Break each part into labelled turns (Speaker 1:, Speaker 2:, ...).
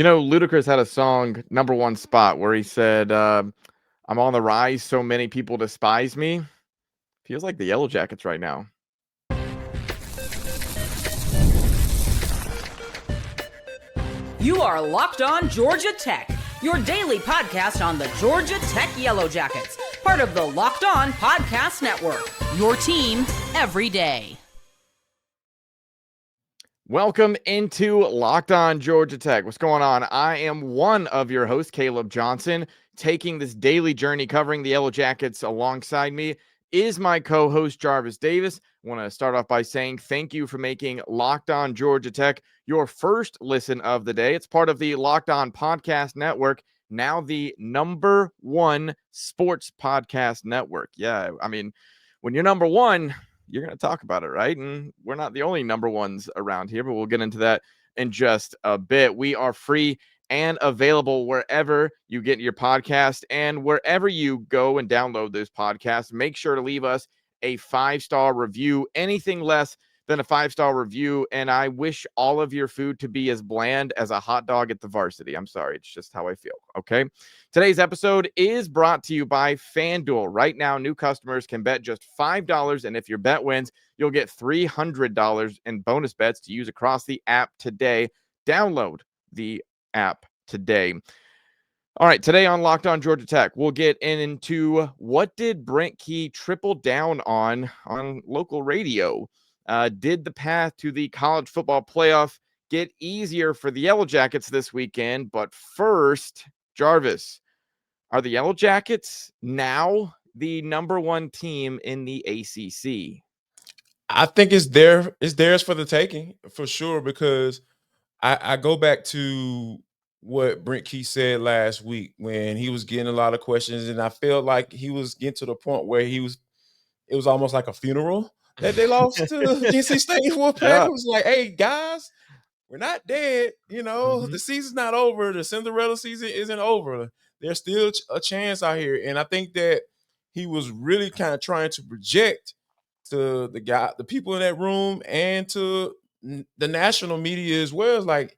Speaker 1: Ludacris had a song, number one spot, where he said, I'm on the rise, so many people despise me. Feels like the Yellow Jackets right now.
Speaker 2: You are Locked On Georgia Tech, your daily podcast on the Georgia Tech Yellow Jackets, part of the Locked On Podcast Network, your team every day.
Speaker 1: Welcome into Locked On Georgia Tech. What's going on? I am one of your hosts, Caleb Johnson. Taking this daily journey covering the Yellow Jackets alongside me is my co-host, Jarvis Davis. I want to start off by saying thank you for making Locked On Georgia Tech your first listen of the day. It's part of the Locked On Podcast Network, now the number one sports podcast network. Yeah, I mean, when you're number one, you're going to talk about it, right? And we're not the only number ones around here, but we'll get into that in just a bit. We are free and available wherever you get your podcast, and wherever you go and download those podcasts, make sure to leave us a 5-star review. Anything less than a 5-star review, and I wish all of your food to be as bland as a hot dog at the Varsity. I'm sorry, it's just how I feel, okay? Today's episode is brought to you by FanDuel. Right now, new customers can bet just $5, and if your bet wins, you'll get $300 in bonus bets to use across the app today. Download the app today. All right, today on Locked On Georgia Tech, we'll get into what did Brent Key triple down on local radio? Did the path to the college football playoff get easier for the Yellow Jackets this weekend? But first, Jarvis, are the Yellow Jackets now the number one team in the ACC?
Speaker 3: I think it's theirs for the taking, for sure, because I go back to what Brent Key said last week when he was getting a lot of questions, and I felt like he was getting to the point where it was almost like a funeral that they lost to NC State for a pack. It was like, hey, guys, we're not dead. The season's not over. The Cinderella season isn't over. There's still a chance out here. And I think that he was really kind of trying to project to the people in that room and to the national media as well. It's like,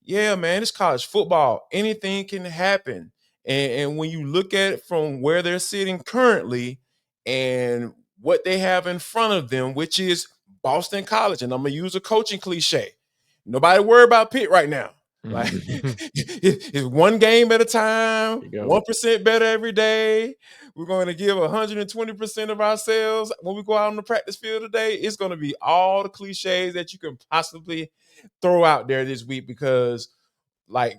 Speaker 3: yeah, man, it's college football. Anything can happen. And when you look at it from where they're sitting currently and what they have in front of them, which is Boston College, and I'm going to use a coaching cliche. Nobody worry about Pitt right now. Like it's one game at a time, 1% better every day. We're going to give 120% of ourselves when we go out on the practice field today. It's going to be all the cliches that you can possibly throw out there this week because, like,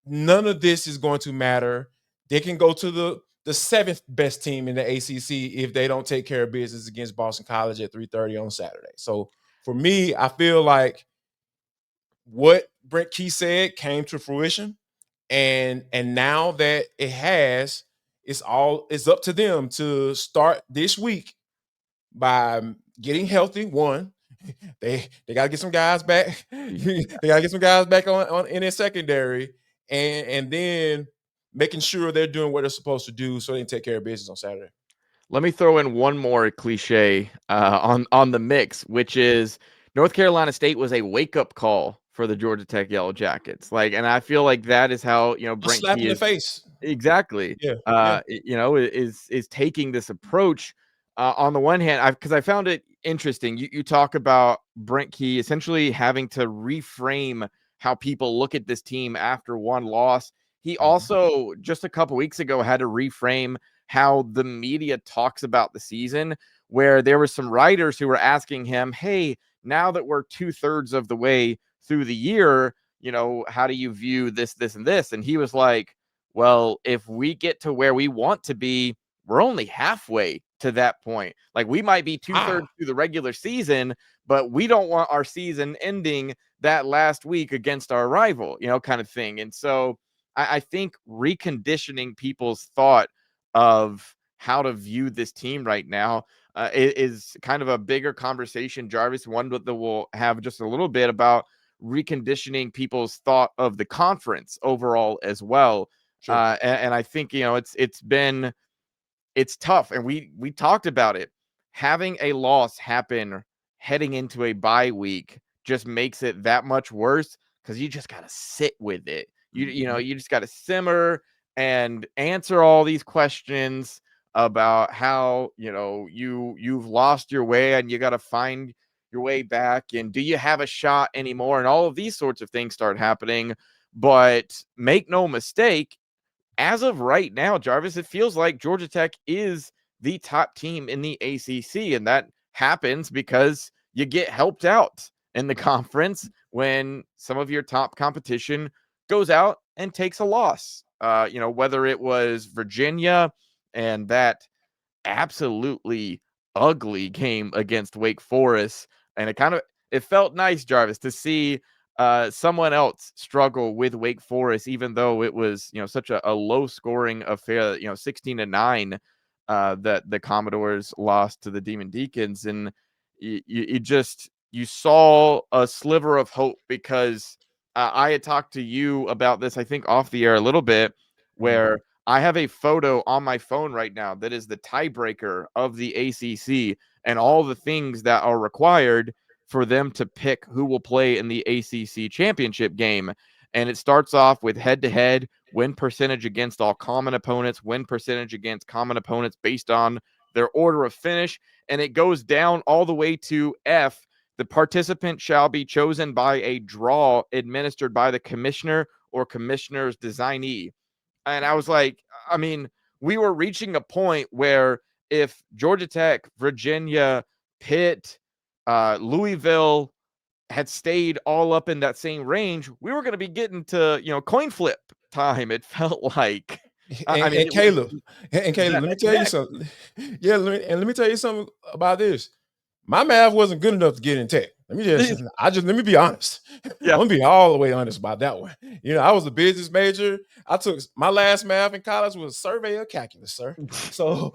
Speaker 3: none of this is going to matter. They can go to the seventh best team in the ACC if they don't take care of business against Boston College at 3:30 on Saturday. So for me, I feel like what Brent Key said came to fruition, and now that it has, it's up to them to start this week by getting healthy. One, they got to get some guys back. They got to get some guys back on in their secondary, and then making sure they're doing what they're supposed to do so they can take care of business on Saturday.
Speaker 1: Let me throw in one more cliche on the mix, which is North Carolina State was a wake-up call for the Georgia Tech Yellow Jackets. And I feel like that is how, Brent
Speaker 3: slap
Speaker 1: Key
Speaker 3: in the
Speaker 1: is
Speaker 3: face.
Speaker 1: Exactly.
Speaker 3: Yeah.
Speaker 1: Is taking this approach. On the one hand, because I found it interesting. You talk about Brent Key essentially having to reframe how people look at this team after one loss. He also, just a couple weeks ago, had to reframe how the media talks about the season, where there were some writers who were asking him, hey, now that we're 2/3 of the way through the year, how do you view this, and this? And he was like, well, if we get to where we want to be, we're only halfway to that point. Like, we might be 2/3 through the regular season, but we don't want our season ending that last week against our rival, kind of thing. And so I think reconditioning people's thought of how to view this team right now is kind of a bigger conversation, Jarvis, one that we'll have just a little bit about reconditioning people's thought of the conference overall as well.
Speaker 3: Sure.
Speaker 1: And I think, it's tough. And we talked about it. Having a loss happen heading into a bye week just makes it that much worse, because you just got to sit with it. You just got to simmer and answer all these questions about how, you've lost your way and you got to find your way back. And do you have a shot anymore? And all of these sorts of things start happening. But make no mistake, as of right now, Jarvis, it feels like Georgia Tech is the top team in the ACC. And that happens because you get helped out in the conference when some of your top competition goes out and takes a loss. Whether it was Virginia and that absolutely ugly game against Wake Forest, and it felt nice, Jarvis, to see someone else struggle with Wake Forest, even though it was such a low scoring affair. 16-9 that the Commodores lost to the Demon Deacons, and you saw a sliver of hope because I had talked to you about this, I think, off the air a little bit, where I have a photo on my phone right now that is the tiebreaker of the ACC and all the things that are required for them to pick who will play in the ACC championship game. And it starts off with head-to-head, win percentage against all common opponents, win percentage against common opponents based on their order of finish. And it goes down all the way to F. The participant shall be chosen by a draw administered by the commissioner or commissioner's designee. And I was like, I mean, we were reaching a point where if Georgia Tech, Virginia, Pitt, Louisville had stayed all up in that same range, we were going to be getting to, coin flip time. It felt like.
Speaker 3: And Caleb, let me tell you
Speaker 1: exactly.
Speaker 3: something. Yeah, let me tell you something about this. My math wasn't good enough to get in Tech. Let me be honest.
Speaker 1: Yeah.
Speaker 3: I'm gonna be all the way honest about that one. I was a business major. I took my last math in college was surveyor calculus, sir. So,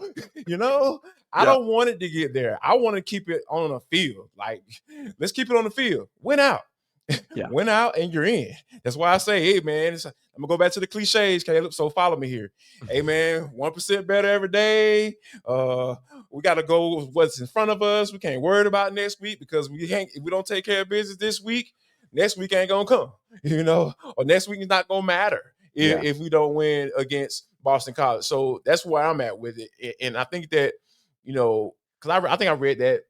Speaker 3: I don't want it to get there. I want to keep it on a field. Like, let's keep it on the field. Win out.
Speaker 1: Yeah.
Speaker 3: Win out and you're in. That's why I say, hey man, I'm gonna go back to the cliches, Caleb. So follow me here. Hey man, 1% better every day. We gotta go with what's in front of us. We can't worry about next week because if we don't take care of business this week, next week ain't gonna come. Or next week is not gonna matter if we don't win against Boston College. So that's where I'm at with it. And I think that, because I think I read that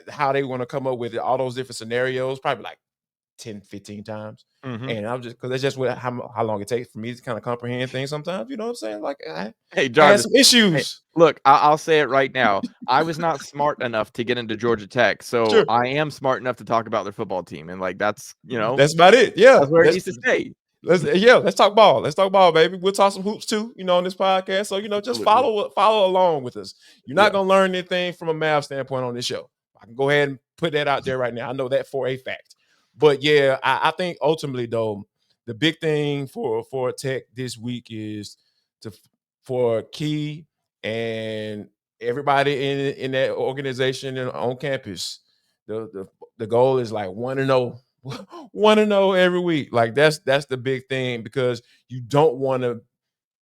Speaker 3: how they want to come up with all those different scenarios, probably like 10, 15 times.
Speaker 1: Mm-hmm.
Speaker 3: And I'm just, because that's just how long it takes for me to kind of comprehend things sometimes. You know what I'm saying? Like,
Speaker 1: hey, Jarvis,
Speaker 3: I had some issues.
Speaker 1: Hey, look, I'll say it right now. I was not smart enough to get into Georgia Tech, so
Speaker 3: Sure.
Speaker 1: I am smart enough to talk about their football team. And that's
Speaker 3: about it. Yeah.
Speaker 1: that's where it needs to stay.
Speaker 3: Let's talk ball. Let's talk ball, baby. We'll talk some hoops too, on this podcast. So, just follow along with us. You're not going to learn anything from a math standpoint on this show. I can go ahead and put that out there right now. I know that for a fact. But yeah, I think ultimately though, the big thing for Tech this week is for Key and everybody in that organization and on campus. The goal is like 1-0. 1-0 every week. Like that's the big thing, because you don't want to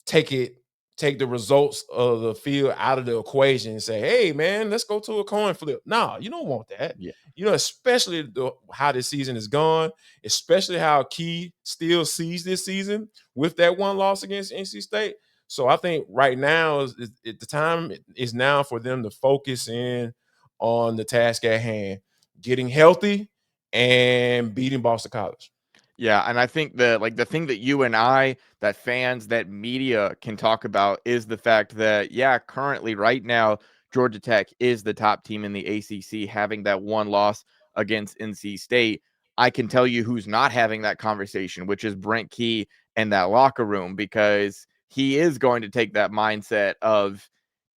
Speaker 3: take the results of the field out of the equation and say, hey man, let's go to a coin flip. No, you don't want that.
Speaker 1: Yeah.
Speaker 3: Especially how this season is gone, especially how Key still sees this season with that one loss against NC State. So I think right now the time is now for them to focus in on the task at hand, getting healthy and beating Boston College.
Speaker 1: Yeah, and I think the thing that you and I, that fans, that media can talk about is the fact that, currently right now, Georgia Tech is the top team in the ACC, having that one loss against NC State. I can tell you who's not having that conversation, which is Brent Key and that locker room, because he is going to take that mindset of,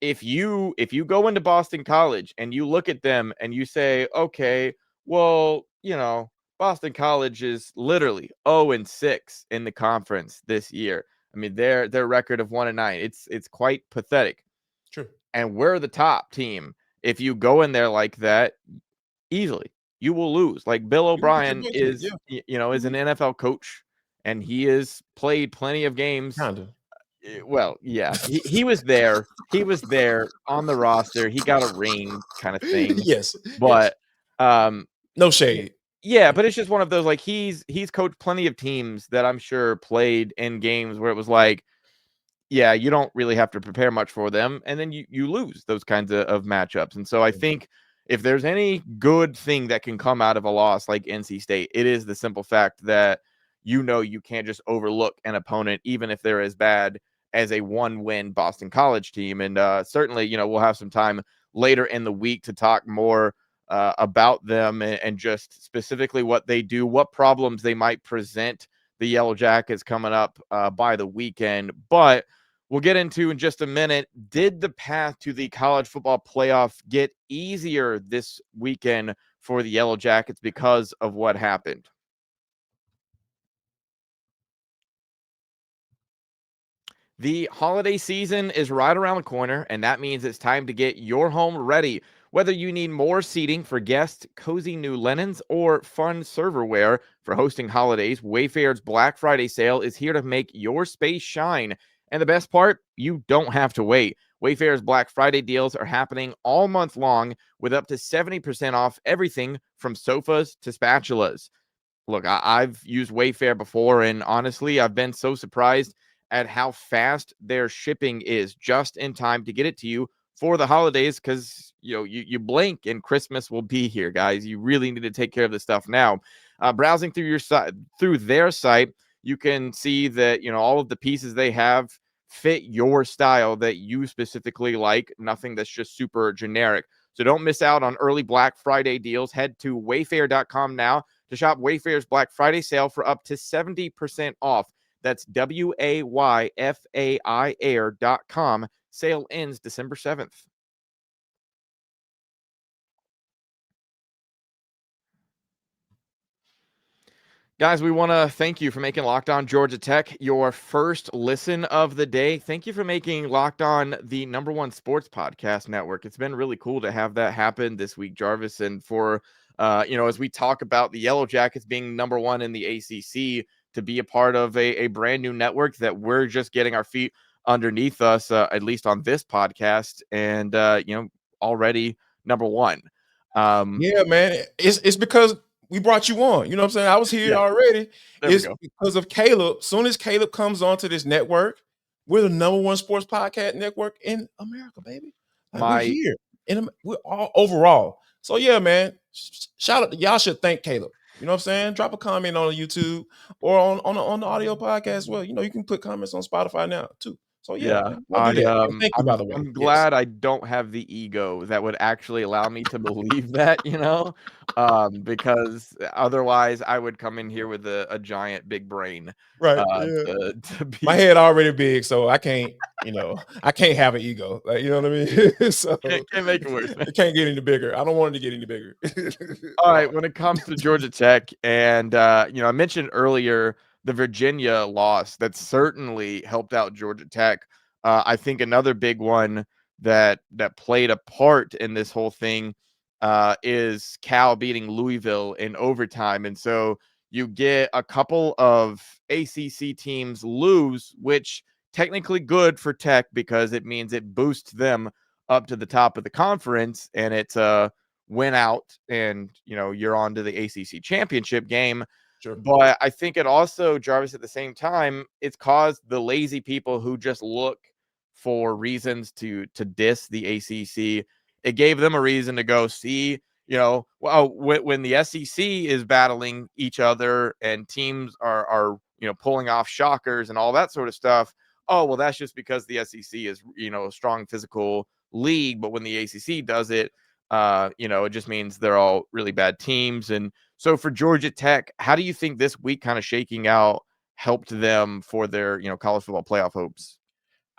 Speaker 1: if you go into Boston College and you look at them and you say, okay, well, Boston College is literally 0-6 in the conference this year. I mean, their record of 1-9, it's quite pathetic.
Speaker 3: True.
Speaker 1: And we're the top team. If you go in there like that, easily you will lose. Like Bill O'Brien is an NFL coach, and he has played plenty of games.
Speaker 3: Kind of.
Speaker 1: Well, yeah, he was there. He was there on the roster. He got a ring, kind of thing.
Speaker 3: Yes,
Speaker 1: but
Speaker 3: no shade.
Speaker 1: Yeah, but it's just one of those, like, he's coached plenty of teams that I'm sure played in games where it was like, yeah, you don't really have to prepare much for them, and then you lose those kinds of matchups. And so I think if there's any good thing that can come out of a loss like NC State, it is the simple fact that you can't just overlook an opponent, even if they're as bad as a one-win Boston College team. And certainly, we'll have some time later in the week to talk more about them and just specifically what they do, what problems they might present the Yellow Jackets coming up by the weekend. But we'll get into in just a minute. Did the path to the college football playoff get easier this weekend for the Yellow Jackets because of what happened? The holiday season is right around the corner, and that means it's time to get your home ready. Whether you need more seating for guests, cozy new linens, or fun serverware for hosting holidays, Wayfair's Black Friday sale is here to make your space shine. And the best part, you don't have to wait. Wayfair's Black Friday deals are happening all month long with up to 70% off everything from sofas to spatulas. Look, I've used Wayfair before, and honestly, I've been so surprised at how fast their shipping is just in time to get it to you for the holidays. Because you blink and Christmas will be here, guys. You really need to take care of this stuff now. Browsing through your site, through their site, you can see that all of the pieces they have fit your style that you specifically like. Nothing that's just super generic. So don't miss out on early Black Friday deals. Head to wayfair.com now to shop Wayfair's Black Friday sale for up to 70% off. That's WAYFAI air.com. Sale ends December 7th. Guys, we want to thank you for making Locked On Georgia Tech your first listen of the day. Thank you for making Locked On the #1 sports podcast network. It's been really cool to have that happen this week, Jarvis. And for, as we talk about the Yellow Jackets being #1 in the ACC, to be a part of a brand new network that we're just getting our feet underneath us, at least on this podcast, and, already #1.
Speaker 3: Yeah, man. It's because we brought you on. You know what I'm saying? I was here
Speaker 1: Yeah,
Speaker 3: already.
Speaker 1: there we
Speaker 3: It's
Speaker 1: go.
Speaker 3: because of Caleb. Soon as Caleb comes onto this network, we're the #1 sports podcast network in America, baby. Like we're
Speaker 1: My
Speaker 3: here. We're all overall. So yeah, man. Shout out. Y'all should thank Caleb. You know what I'm saying? Drop a comment on YouTube or on the audio podcast. Well, you can put comments on Spotify now too. So yeah,
Speaker 1: Yeah,
Speaker 3: man. Go do that. And thank you, by the way.
Speaker 1: I'm
Speaker 3: Yes.
Speaker 1: glad I don't have the ego that would actually allow me to believe that, because otherwise I would come in here with a giant big brain,
Speaker 3: Right. Yeah.
Speaker 1: to
Speaker 3: My
Speaker 1: be
Speaker 3: head already big, so I can't have an ego. Like, you know what I mean? So
Speaker 1: can't make it worse, man.
Speaker 3: it can't get any bigger. I don't want it to get any bigger.
Speaker 1: All
Speaker 3: Wow.
Speaker 1: right, when it comes to Georgia Tech, and I mentioned earlier the Virginia loss that certainly helped out Georgia Tech. I think another big one that played a part in this whole thing is Cal beating Louisville in overtime, and so you get a couple of ACC teams lose, which technically good for Tech because it means it boosts them up to the top of the conference, and it's win out and you're on to the ACC championship game.
Speaker 3: Sure.
Speaker 1: But I think it also, Jarvis, at the same time, it's caused the lazy people who just look for reasons to diss the ACC. It gave them a reason to go see, well, when the SEC is battling each other and teams are pulling off shockers and all that sort of stuff. Oh, well, that's just because the SEC is a strong physical league, but when the ACC does it, it just means they're all really bad teams. And so for Georgia Tech, how do you think this week kind of shaking out helped them for their, college football playoff hopes?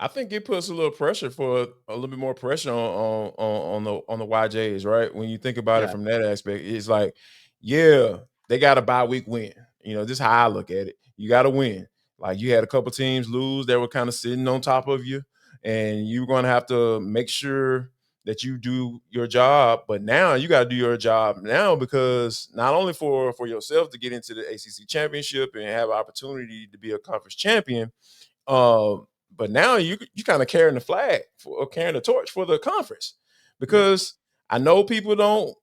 Speaker 3: I think it puts a little pressure for a little bit more pressure on the YJs, right? When you think about it
Speaker 1: Yeah.
Speaker 3: from that aspect, it's like, yeah, they got a bye week win. This is how I look at it. You got to win. Like you had a couple teams lose that were kind of sitting on top of you, and you're going to have to make sure that you do your job. But now you got to do your job now because not only for yourself to get into the ACC championship and have an opportunity to be a conference champion, um, but now you kind of carrying the flag or carrying the torch for the conference
Speaker 1: Yeah.
Speaker 3: because I know people don't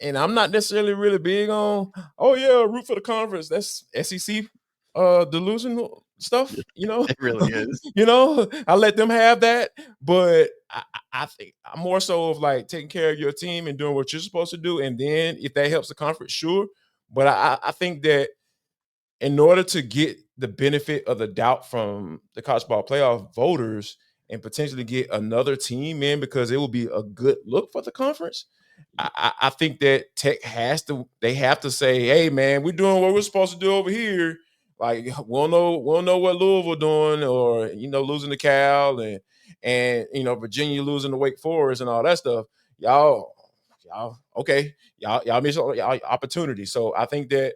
Speaker 3: and I'm not necessarily really big on, oh yeah, root for the conference. That's SEC delusional stuff,
Speaker 1: It really is.
Speaker 3: I let them have that. But I think I'm more so of like taking care of your team and doing what you're supposed to do. And then if that helps the conference, sure. But I think that in order to get the benefit of the doubt from the college ball playoff voters and potentially get another team in, because it will be a good look for the conference, I think that Tech they have to say, hey man, we're doing what we're supposed to do over here. Like we'll know what Louisville doing, or losing to Cal and Virginia losing to Wake Forest and all that stuff. Y'all okay. Y'all miss y'all opportunity. So I think that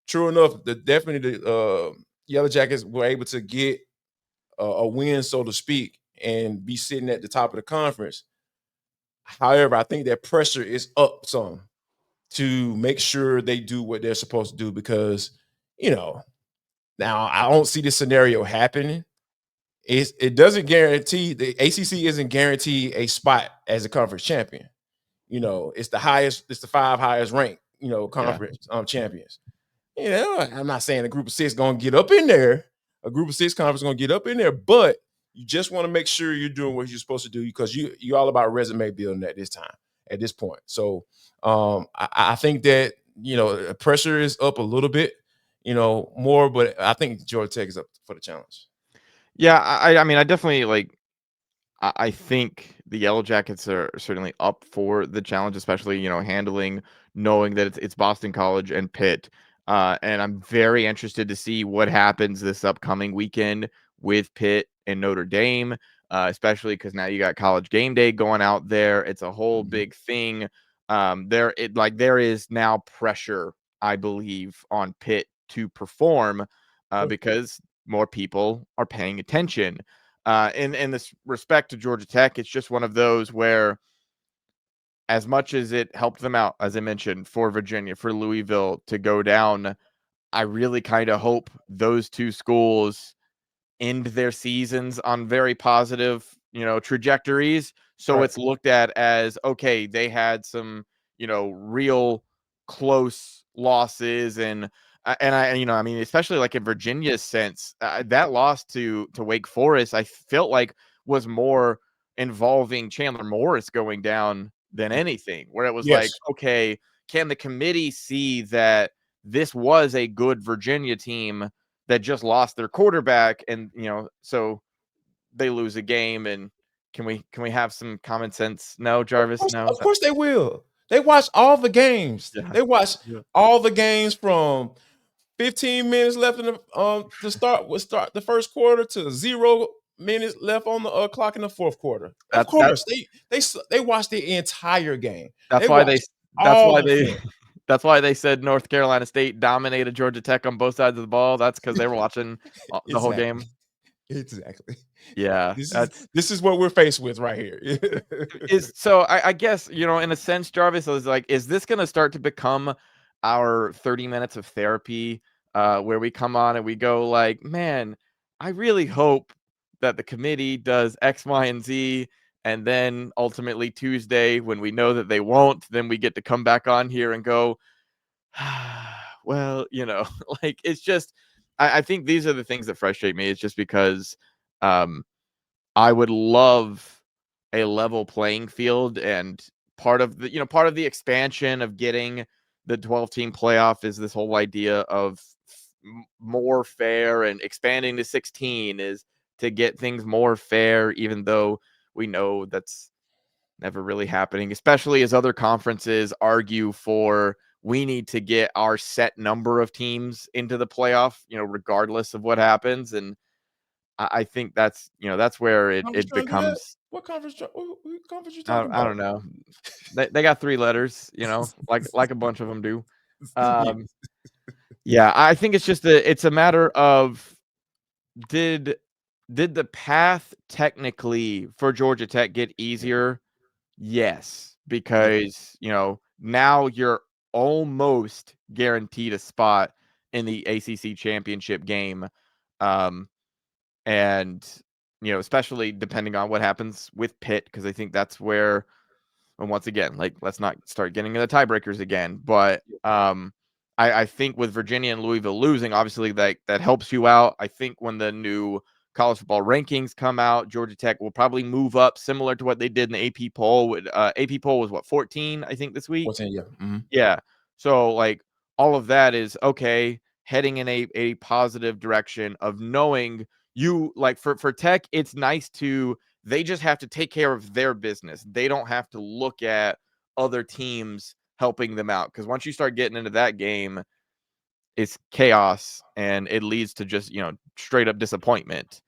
Speaker 3: true enough, definitely the Yellow Jackets were able to get a win, so to speak, and be sitting at the top of the conference. However, I think that pressure is up some to make sure they do what they're supposed to do, because, now I don't see this scenario happening. It doesn't guarantee, the ACC isn't guaranteed a spot as a conference champion. It's the 5 highest ranked,
Speaker 1: Yeah.
Speaker 3: conference champions. I'm not saying a group of 6 gonna get up in there. A group of 6 conference gonna get up in there, but you just want to make sure you're doing what you're supposed to do, because you're all about resume building at this point. So I think that pressure is up a little bit, more, but I think Georgia Tech is up for the challenge.
Speaker 1: Yeah, I mean, I definitely I think the Yellow Jackets are certainly up for the challenge, especially, knowing that it's Boston College and Pitt. And I'm very interested to see what happens this upcoming weekend with Pitt and Notre Dame, especially because now you got College Game Day going out there. It's a whole big thing. There is now pressure, I believe, on Pitt to perform because more people are paying attention. In this respect to Georgia Tech, it's just one of those where, as much as it helped them out, as I mentioned, for Virginia, for Louisville to go down, I really kind of hope those two schools end their seasons on very positive, trajectories. So
Speaker 3: Right.
Speaker 1: it's looked at as, okay, they had some, real close losses, and I mean, especially like in Virginia's sense, that loss to Wake Forest, I felt like was more involving Chandler Morris going down than anything, where it was like,
Speaker 3: Yes.
Speaker 1: okay, can the committee see that this was a good Virginia team that just lost their quarterback, and so they lose a game? And can we have some common sense? No, Jarvis, no.
Speaker 3: Of course they will. They watch all the games.
Speaker 1: Yeah.
Speaker 3: They watch
Speaker 1: Yeah.
Speaker 3: all the games from 15 minutes left in the start the first quarter to 0 minutes left on the clock in the fourth quarter. Of
Speaker 1: That
Speaker 3: course, they watch the entire game.
Speaker 1: that's
Speaker 3: They
Speaker 1: why
Speaker 3: watch
Speaker 1: they that's
Speaker 3: all
Speaker 1: why
Speaker 3: the
Speaker 1: they
Speaker 3: film.
Speaker 1: that's why they said North Carolina State dominated Georgia Tech on both sides of the ball. That's because they were watching the whole
Speaker 3: Exactly.
Speaker 1: game.
Speaker 3: Exactly.
Speaker 1: Yeah, that's
Speaker 3: This is what we're faced with right here.
Speaker 1: is so I guess, in a sense, Jarvis, I was like, is this gonna start to become our 30 minutes of therapy, where we come on and we go like, man, I really hope that the committee does X, Y, and Z, and then ultimately Tuesday, when we know that they won't, then we get to come back on here and go, well, like, it's just, I think these are the things that frustrate me. It's just because um I would love a level playing field, and part of the expansion of getting the 12-team playoff is this whole idea of more fair, and expanding to 16 is to get things more fair, even though we know that's never really happening, especially as other conferences argue for, we need to get our set number of teams into the playoff, regardless of what happens. And I think that's where
Speaker 3: Conference
Speaker 1: it
Speaker 3: trying to do that?
Speaker 1: becomes,
Speaker 3: What conference you
Speaker 1: I
Speaker 3: talking
Speaker 1: I
Speaker 3: about?
Speaker 1: don't know. They got 3 letters, like a bunch of them do.
Speaker 3: Yeah.
Speaker 1: Um, yeah, I think it's a matter of, did the path technically for Georgia Tech get easier? Yes,
Speaker 3: Yeah.
Speaker 1: because, now you're almost guaranteed a spot in the ACC championship game. Um, and especially depending on what happens with Pitt, because I think that's where And once again, like, let's not start getting into the tiebreakers again. But I think with Virginia and Louisville losing, obviously that helps you out. I think when the new college football rankings come out, Georgia Tech will probably move up similar to what they did in the AP poll. AP poll was what, 14, I think, this week?
Speaker 3: 14, yeah. Mm-hmm.
Speaker 1: Yeah. So like all of that is okay, heading in a positive direction of knowing you, like, for Tech, it's nice to, they just have to take care of their business. They don't have to look at other teams helping them out, because once you start getting into that game, it's chaos and it leads to just, straight up disappointment.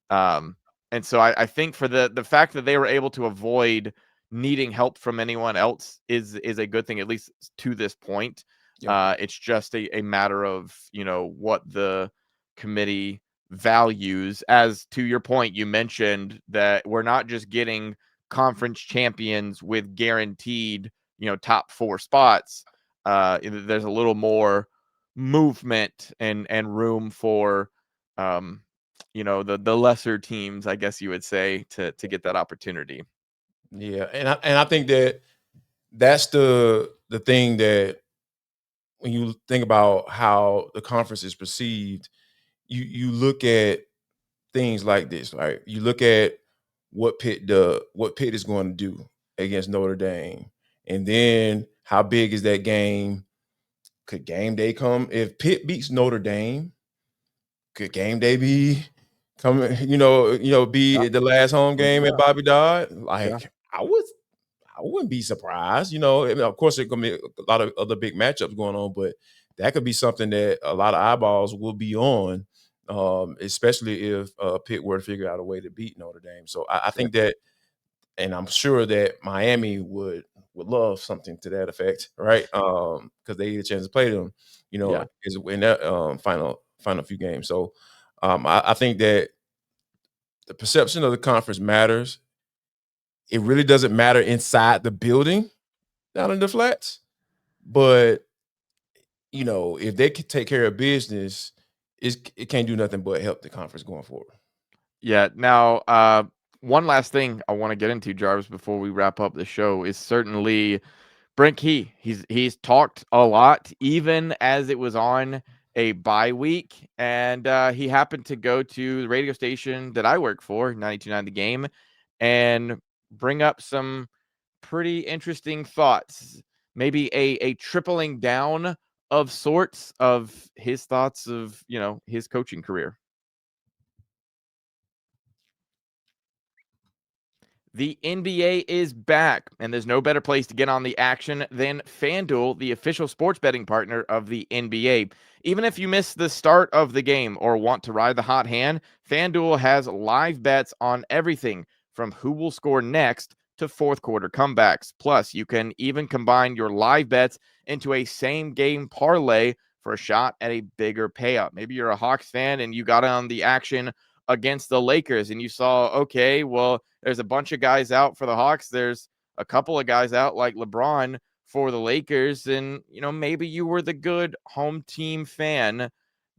Speaker 1: And so I think for the fact that they were able to avoid needing help from anyone else is a good thing, at least to this point.
Speaker 3: Yeah.
Speaker 1: It's just a matter of, what the committee values. As to your point, you mentioned that we're not just getting conference champions with guaranteed, top 4 spots. There's a little more movement and room for the lesser teams, I guess you would say, to get that opportunity.
Speaker 3: Yeah, and I think that's the thing that when you think about how the conference is perceived, you look at things like this, right? You look at what Pitt is going to do against Notre Dame, and then how big is that game? Could game day come if Pitt beats Notre Dame? Could game day be coming?
Speaker 1: Yeah,
Speaker 3: Be the last home game at
Speaker 1: yeah,
Speaker 3: Bobby Dodd?
Speaker 1: yeah,
Speaker 3: Like I wouldn't be surprised. I mean, of course, there's going to be a lot of other big matchups going on, but that could be something that a lot of eyeballs will be on, especially if Pitt were to figure out a way to beat Notre Dame. So I
Speaker 1: yeah,
Speaker 3: think that, and I'm sure that Miami would love something to that effect, right? Because they get a chance to play them,
Speaker 1: yeah.
Speaker 3: is in that final few games. So I think that the perception of the conference matters. It really doesn't matter inside the building down in the flats. But, if they can take care of business, it can't do nothing but help the conference going forward.
Speaker 1: Yeah. Now, one last thing I want to get into, Jarvis, before we wrap up the show, is certainly Brent Key. He's talked a lot, even as it was on a bye week, and he happened to go to the radio station that I work for, 92.9 The Game, and bring up some pretty interesting thoughts. Maybe a tripling down of sorts of his thoughts of, his coaching career. The NBA is back, and there's no better place to get on the action than FanDuel, the official sports betting partner of the NBA. Even if you miss the start of the game or want to ride the hot hand, FanDuel has live bets on everything from who will score next to fourth quarter comebacks. Plus, you can even combine your live bets into a same game parlay for a shot at a bigger payout. Maybe you're a Hawks fan and you got on the action against the Lakers and you saw, okay, well, there's a bunch of guys out for the Hawks. There's a couple of guys out like LeBron for the Lakers. And, maybe you were the good home team fan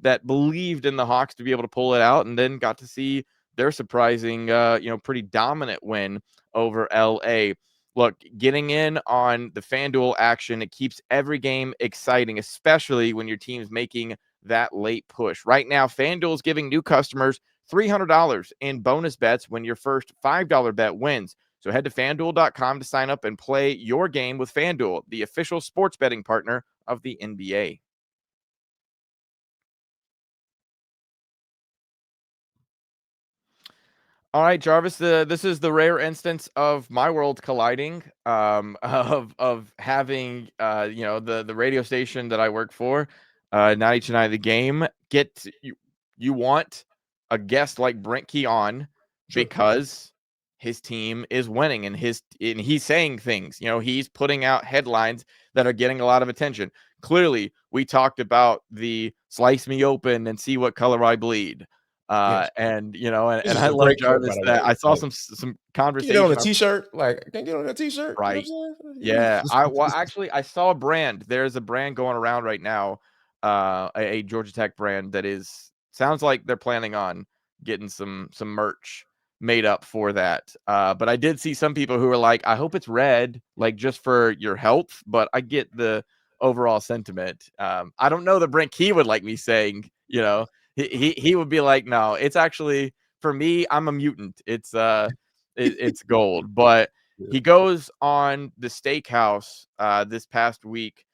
Speaker 1: that believed in the Hawks to be able to pull it out and then got to see their surprising, pretty dominant win over LA. Look, getting in on the FanDuel action, it keeps every game exciting, especially when your team's making that late push. Right now, FanDuel is giving new customers $300 in bonus bets when your first $5 bet wins. So head to FanDuel.com to sign up and play your game with FanDuel, the official sports betting partner of the NBA. All right, Jarvis. This is the rare instance of my world colliding. Of having the radio station that I work for, 92.9 The Game. You want a guest like Brent Key on
Speaker 3: Sure.
Speaker 1: because his team is winning and he's saying things. He's putting out headlines that are getting a lot of attention. Clearly, we talked about the slice me open and see what color I bleed.
Speaker 3: Yes.
Speaker 1: And
Speaker 3: This is
Speaker 1: I
Speaker 3: a
Speaker 1: love
Speaker 3: great quote, by
Speaker 1: Jarvis
Speaker 3: the
Speaker 1: that
Speaker 3: way.
Speaker 1: I saw
Speaker 3: Like,
Speaker 1: some
Speaker 3: get it on a
Speaker 1: conversation.
Speaker 3: t-shirt. Like, I can't get on a t-shirt. You know
Speaker 1: Right.
Speaker 3: what I'm
Speaker 1: Yeah.
Speaker 3: saying?
Speaker 1: Actually, I saw a brand. There's a brand going around right now, a Georgia Tech brand that sounds like they're planning on getting some merch made up for that. But I did see some people who were like, I hope it's red, like just for your health. But I get the overall sentiment. I don't know that Brent Key would like me saying, he would be like, no, it's actually for me, I'm a mutant. It's gold. But he goes on the steakhouse this past week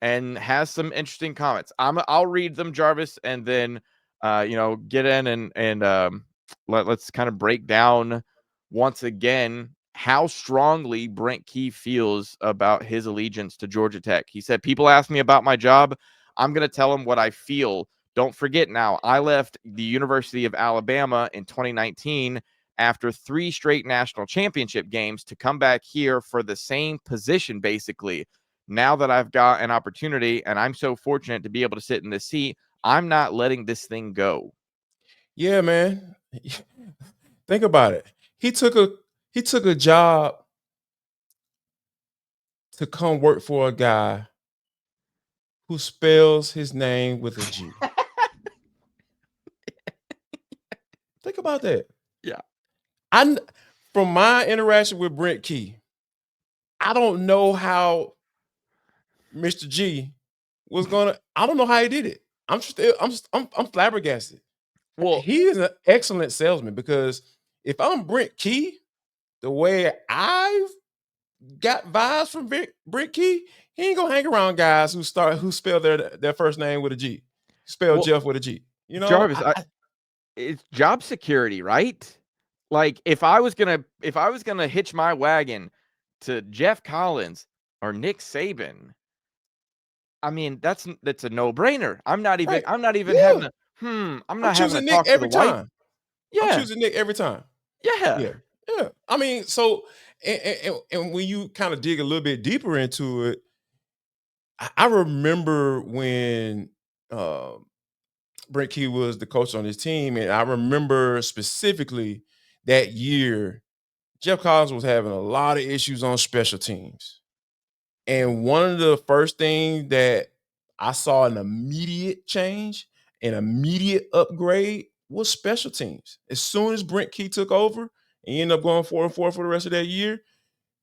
Speaker 1: and has some interesting comments. I'll read them, Jarvis, and then get in and let's kind of break down once again how strongly Brent Key feels about his allegiance to Georgia Tech. He said, people ask me about my job. I'm going to tell them what I feel. Don't forget now, I left the University of Alabama in 2019 after 3 straight national championship games to come back here for the same position, basically. Now that I've got an opportunity and I'm so fortunate to be able to sit in this seat, I'm not letting this thing go.
Speaker 3: Yeah, man. Think about it. He took a job to come work for a guy who spells his name with a G. Think about that.
Speaker 1: Yeah.
Speaker 3: From my interaction with Brent Key, I don't know how Mr. G was gonna. I don't know how he did it. I'm flabbergasted.
Speaker 1: Well,
Speaker 3: He is an excellent salesman because if I'm Brent Key, the way I've got vibes from Brent Key, he ain't gonna hang around guys who spell their first name with a G, spell
Speaker 1: well,
Speaker 3: Jeff with a G.
Speaker 1: Jarvis, it's job security, right? Like if I was gonna hitch my wagon to Jeff Collins or Nick Saban, I mean that's a no brainer. I'm not even
Speaker 3: yeah.
Speaker 1: having a I'm
Speaker 3: I'm
Speaker 1: not having to
Speaker 3: choosing Nick
Speaker 1: talk to the
Speaker 3: every
Speaker 1: wife.
Speaker 3: time. I'm
Speaker 1: Yeah,
Speaker 3: choosing Nick every time.
Speaker 1: yeah.
Speaker 3: Yeah, yeah. I mean, so and when you kind of dig a little bit deeper into it, I remember when Brent Key was the coach on his team, and I remember specifically that year, Jeff Collins was having a lot of issues on special teams. And one of the first things that I saw an immediate change, an immediate upgrade was special teams. As soon as Brent Key took over and he ended up going 4-4 for the rest of that year,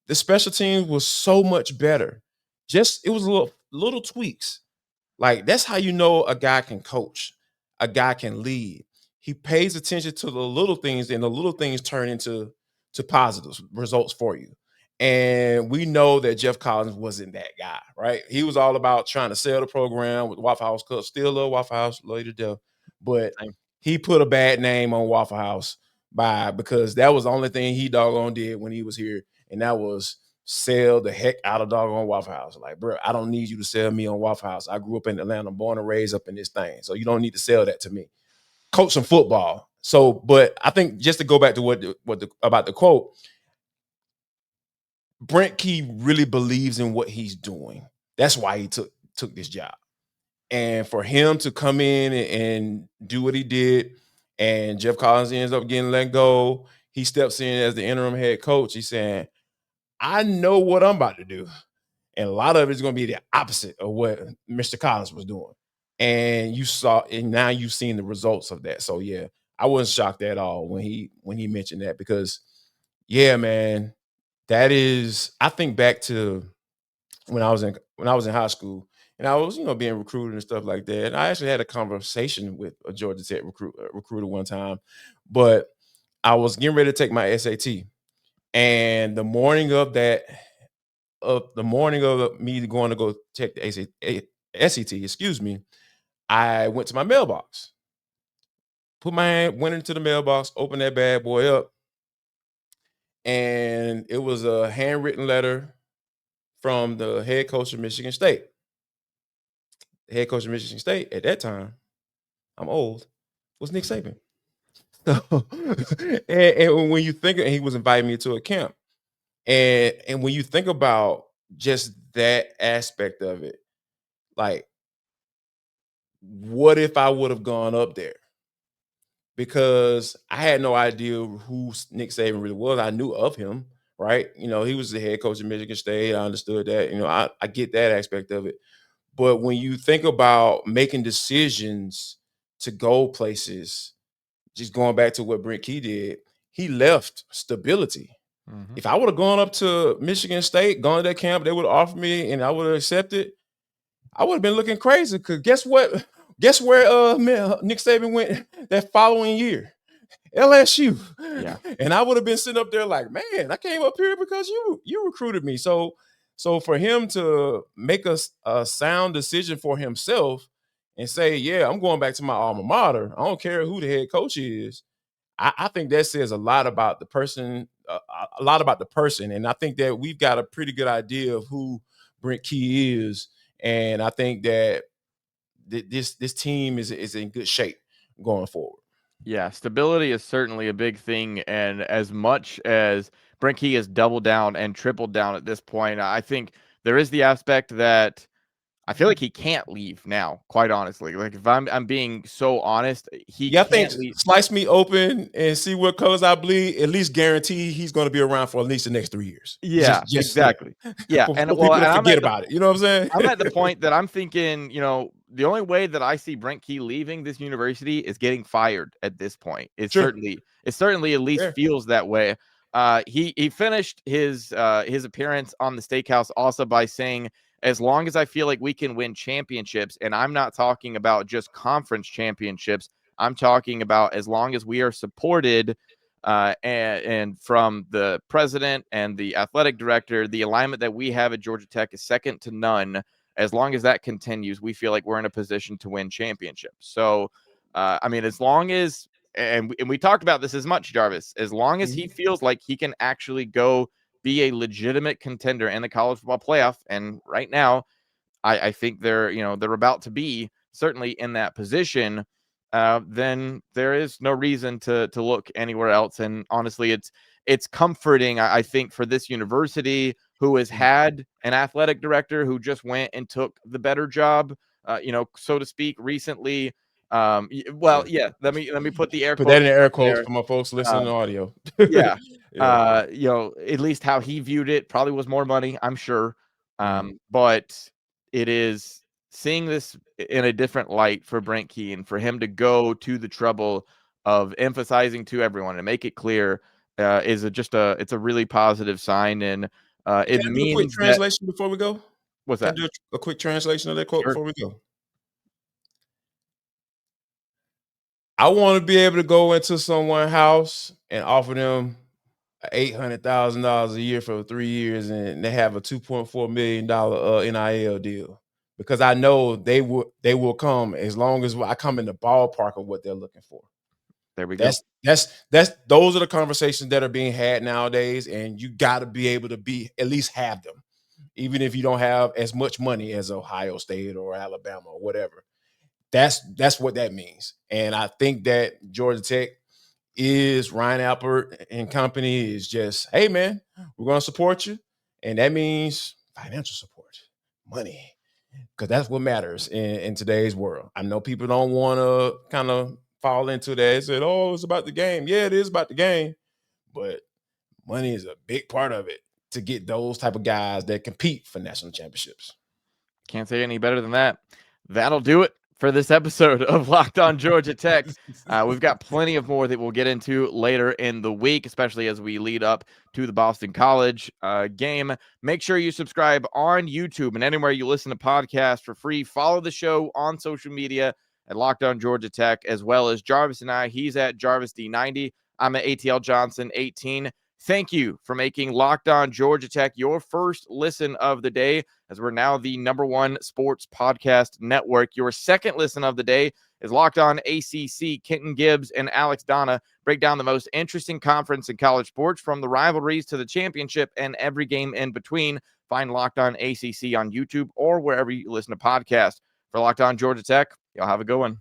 Speaker 3: the special teams was so much better. Just it was little tweaks. Like that's how you know a guy can coach, a guy can lead. He pays attention to the little things, and the little things turn into positive results for you. And we know that Jeff Collins wasn't that guy, right? He was all about trying to sell the program with Waffle House Cup. Still love Waffle House, love you to death. But
Speaker 1: Same.
Speaker 3: he put a bad name on Waffle House because that was the only thing he doggone did when he was here, and that was sell the heck out of doggone Waffle House. Like, bro, I don't need you to sell me on Waffle House. I grew up in Atlanta, born and raised up in this thing. So you don't need to sell that to me. Coach some football. So, but I think just to go back to about the quote, Brent Key really believes in what he's doing. That's why he took this job. And for him to come in and do what he did, and Jeff Collins ends up getting let go, he steps in as the interim head coach. He's saying, I know what I'm about to do. And a lot of it's going to be the opposite of what Mr. Collins was doing. And now you've seen the results of that. So yeah, I wasn't shocked at all when he mentioned that because yeah, man, that is, I think back to when I was in high school and I was, being recruited and stuff like that. And I actually had a conversation with a Georgia Tech recruiter one time, but I was getting ready to take my SAT. And the morning of me going to go check the SET, excuse me, I went to my mailbox, went into the mailbox, opened that bad boy up, and it was a handwritten letter from the head coach of Michigan State. The head coach of Michigan State at that time, I'm old, was Nick Saban. So, and when you think, and he was inviting me to a camp, and when you think about just that aspect of it, like, what if I would have gone up there? Because I had no idea who Nick Saban really was. I knew of him, right? He was the head coach of Michigan State. I understood that. I get that aspect of it. But when you think about making decisions to go places, just going back to what Brent Key did, he left stability. If I would have gone up to Michigan State, gone to that camp, they would have offered me and I would have accepted, I would have been looking crazy because guess what? Guess where Nick Saban went that following year? LSU.
Speaker 1: Yeah.
Speaker 3: And I would have been sitting up there like, man, I came up here because you recruited me. So for him to make a sound decision for himself and say, yeah, I'm going back to my alma mater. I don't care who the head coach is. I think that says a lot about the person, And I think that we've got a pretty good idea of who Brent Key is. And I think that this team is in good shape going forward.
Speaker 1: Yeah, stability is certainly a big thing. And as much as Brent Key has doubled down and tripled down at this point, I think there is the aspect that I feel like he can't leave now, quite honestly. Like if I'm being so honest, he
Speaker 3: I think
Speaker 1: can't leave.
Speaker 3: slice me open and see what colors I bleed. At least guarantee he's going to be around for at least the next 3 years.
Speaker 1: Yeah, exactly. Yeah,
Speaker 3: For
Speaker 1: and
Speaker 3: people to
Speaker 1: and
Speaker 3: forget about it. You know what I'm saying?
Speaker 1: I'm at the point that I'm thinking, the only way that I see Brent Key leaving this university is getting fired at this point. It
Speaker 3: Sure.
Speaker 1: certainly at least feels that way. He finished his appearance on the Steakhouse also by saying, as long as I feel like we can win championships, and I'm not talking about just conference championships, I'm talking about as long as we are supported and from the president and the athletic director, the alignment that we have at Georgia Tech is second to none. As long as that continues, we feel like we're in a position to win championships. So, as long as, and we talked about this as much, Jarvis, as long as he feels like he can actually go be a legitimate contender in the college football playoff, and right now, I think they're about to be certainly in that position. Then there is no reason to look anywhere else. And honestly, it's comforting, I think, for this university who has had an athletic director who just went and took the better job, so to speak, recently. Let me put the air
Speaker 3: Put
Speaker 1: quotes
Speaker 3: that in the air
Speaker 1: up
Speaker 3: quotes
Speaker 1: there.
Speaker 3: for my folks listening to audio.
Speaker 1: Yeah. At least how he viewed it probably was more money, I'm sure. But it is seeing this in a different light for Brent Key and for him to go to the trouble of emphasizing to everyone and make it clear it's a really positive sign. And it
Speaker 3: Can I do a quick
Speaker 1: means that,
Speaker 3: translation before we go?
Speaker 1: what's
Speaker 3: Can I
Speaker 1: that?
Speaker 3: do a quick translation of that quote
Speaker 1: Sure.
Speaker 3: before we go? I want to be able to go into someone's house and offer them $800,000 a year for 3 years, and they have a $2.4 million NIL deal, because I know they will come as long as I come in the ballpark of what they're looking for.
Speaker 1: There we go.
Speaker 3: Those are the conversations that are being had nowadays, and you got to be able to at least have them, even if you don't have as much money as Ohio State or Alabama or whatever. That's what that means. And I think that Georgia Tech is Ryan Alpert and company is just, hey man, we're going to support you. And that means financial support, money, because that's what matters in today's world. I know people don't want to kind of fall into that and say, oh, it's about the game. Yeah, it is about the game, but money is a big part of it to get those type of guys that compete for national championships.
Speaker 1: Can't say any better than that. That'll do it for this episode of Locked On Georgia Tech. We've got plenty of more that we'll get into later in the week, especially as we lead up to the Boston College game. Make sure you subscribe on YouTube and anywhere you listen to podcasts for free. Follow the show on social media at Locked On Georgia Tech, as well as Jarvis and I. He's at Jarvis D90. I'm at ATL Johnson 18. Thank you for making Locked On Georgia Tech your first listen of the day, as we're now the #1 sports podcast network. Your second listen of the day is Locked On ACC. Kenton Gibbs and Alex Donna break down the most interesting conference in college sports, from the rivalries to the championship and every game in between. Find Locked On ACC on YouTube or wherever you listen to podcasts. For Locked On Georgia Tech, y'all have a good one.